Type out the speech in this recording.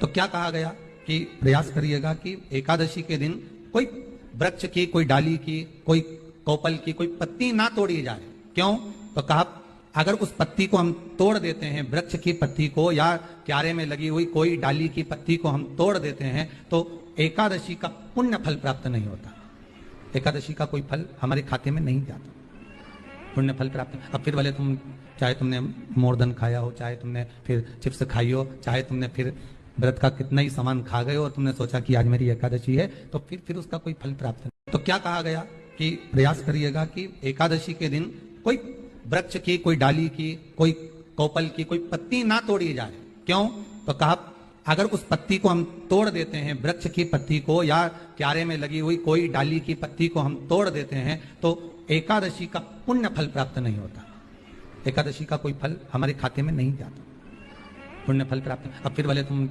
तो क्या कहा गया कि प्रयास करिएगा कि एकादशी के दिन कोई वृक्ष की, कोई डाली की, कोई कोपल की कोई पत्ती ना तोड़ी जाए। क्यों? तो कहा अगर उस पत्ती को हम तोड़ देते हैं, वृक्ष की पत्ती को या क्यारे में लगी हुई कोई डाली की पत्ती को हम तोड़ देते हैं तो एकादशी का पुण्य फल प्राप्त नहीं होता। एकादशी का कोई फल हमारे खाते में नहीं जाता, पुण्य फल प्राप्त। अब फिर भले तुम चाहे तुमने मोरधन खाया हो, चाहे तुमने फिर चिप्स खाई हो, चाहे तुमने फिर व्रत का कितना ही सामान खा गए और तुमने सोचा कि आज मेरी एकादशी है, तो फिर उसका कोई फल प्राप्त नहीं। तो क्या कहा गया कि प्रयास करिएगा कि एकादशी के दिन कोई वृक्ष की, कोई डाली की, कोई कोपल की कोई पत्ती ना तोड़ी जाए। क्यों? तो कहा अगर उस पत्ती को हम तोड़ देते हैं, वृक्ष की पत्ती को या क्यारे में लगी हुई कोई डाली की पत्ती को हम तोड़ देते हैं तो एकादशी का पुण्य फल प्राप्त नहीं होता। एकादशी का कोई फल हमारे खाते में नहीं जाता, पुण्य फल प्राप्त। अब फिर भले तुम